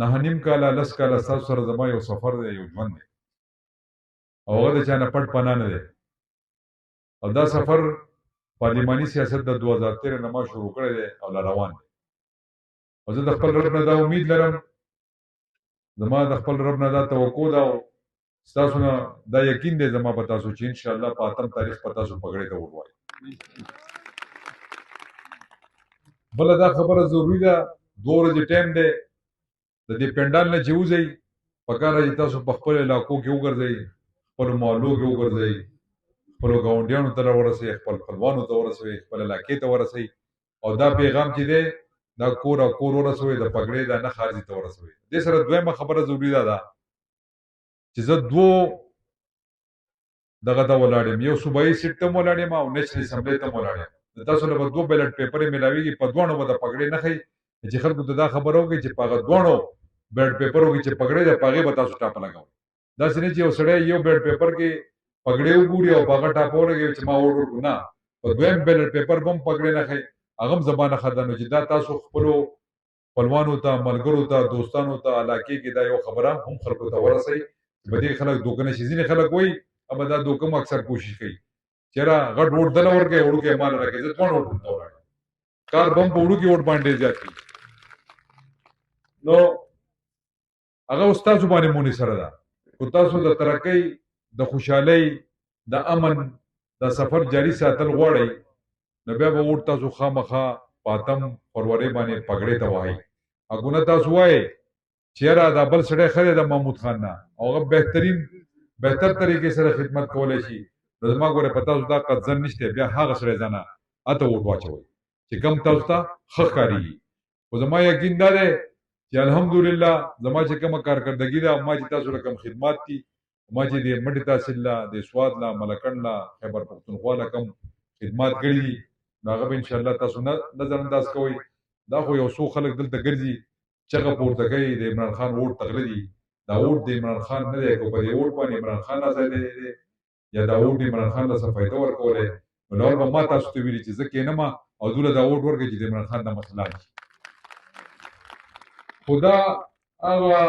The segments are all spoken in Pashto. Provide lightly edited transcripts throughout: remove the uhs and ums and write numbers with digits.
نهه نیم کاله 10 کاله ستاسو سره زما یو سفر دی، یو ژوند دی، او هغه د چا نه پټ پناه نه دی. او دا سفر پارلماني سیاست د 2013 نه ما شروع کړی دی او لا روان دی. او زه د خپل رب نه دا امید لرم، زما د خپل رب نه دا توقع ده او ستاسو نه دا یقین دی زما په تاسو چې انشاءالله په 8 تاریخ په تاسو پګړۍ ته ووایو. بله دا خبره ضروري ده، 2 ورځې ټایم دی، د دې پنډال نه چې وځئ پکار ده چې تاسو په خپل علاقو کې وګرځئ، خپلو محلو کې وګرځئ، خپلو ګاونډیانو ته راورسئ، خپل خپلوانو ته ورسوئ، خپل علاقې ته ورسئ، او دا پیغام چې دی دا کور او کور ورسوئ، د پګړۍ دا نښه ارضي ته ورسوئ. دې سره دویمه خبره ضروري ده چې زه 2 دغه ته ولاړ یم، یو صوبایي سیټ ته هم ولاړ یم او نیشنل اسمبلی ته هم ولاړ یم. د تاسو له به 2 بیلټ پیپرې میلاویږي، په دواړو به د پګړۍ نښئ چې خلکو ته دا خبره وکړي چې په هغه دواړو بیلټ پیپرو کې چې پګړۍ ده په هغې به تاسو ټاپه لګوئ. داسې نه چې یو سړی یو بیلټ پیپر کې پګړۍ وګوري او په هغه ټاپه ولګوي چې ما ووټ ورکړو. نه، په دویم بیلټ پیپر به هم پګړۍ نښئ، هغه هم زما نښه ده. نو چې دا تاسو خپلو خپلوانو ته، ملګرو ته، دوستانو ته علاقې کې دا یو خبره هم خلکو ته ورسئ چې په دې خلک دوکه نه شي. ځینې خلک وایي اما دا دوکه هم اکثر کوشش کوي چې یاره غټ ووټ دله ورکړئ وړوکی ماله راکړئ. زه 2 ووټ ورته ولاړ کار به هم په وړوکي ووټ باندې زیات کړي. نو هغه اوس تاسو باندې منحصره ده. خو تاسو د ترقۍ، د خوشحالۍ، د امن د سفر جاري ساتل غواړئ، نو بیا به ووټ تاسو خامخا په 8 فروری باندې پګړۍ ته وهئ. اګو نه تاسو وایئ چې یاره دا بل سړی ښه دی د محمود خان نه، او هغه بهتر طریقې سره خدمت کولی شي، نو زما ګوره په تاسو دا قد ځن نشته، بیا هغه سړی ځانه اته ووټ واچوئ چې کم تاسو ته ښه ښکارېږي. خو زما یقین دا دی چې الحمدلله زما چې کومه کارکردګي ده، ما چې تاسو له کوم خدمات دي، ما چې د مټې تحصیل له، د سوات له، ملکنډ له، خیبر پښتونخوا له کوم خدمات کړي دي، نو هغه به انشاءالله تاسو نظر انداز کوئ. دا خو یو څو خلک دلته ګرځي چغه پورته کوي د عمران خان ووټ تغله دي. دا ووټ د عمران خان نه دی، که په دې ووټ باندې عمران خان ازادی دی یا دا ووټ عمران خان له څه فایده ورکولی، نو لول به ما تاسو ته ویلي چې زه کښېنم او دوله دا ووټ ورکړئ چې د عمران خان دا مسله حل شي. خو دا هغه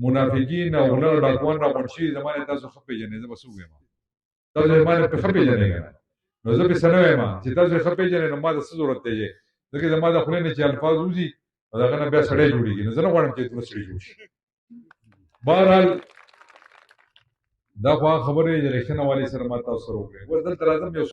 منافقین او غله او ډاکوان راغونډ شوي زما نه تاسو ښه پېژنئ. زه به څه ووایم؟ تاسو یې ما نه ښه پېژنئ که نه؟ نو زه پې څه نه وایم چې تاسو یې ښه پېژنئ، نو ما د څه ضرورت دی؟ ځکه زما د خولې نه چې الفاظ وځي نو د هغه نه بیا سړی جوړېږي، نو زه نه غواړم چې دومره سړي جوړ شي. بهرحال دا خو هغه خبرې چې د رښتینه والي سره ما تاسو سره وکړې. اوس دلته راځم یو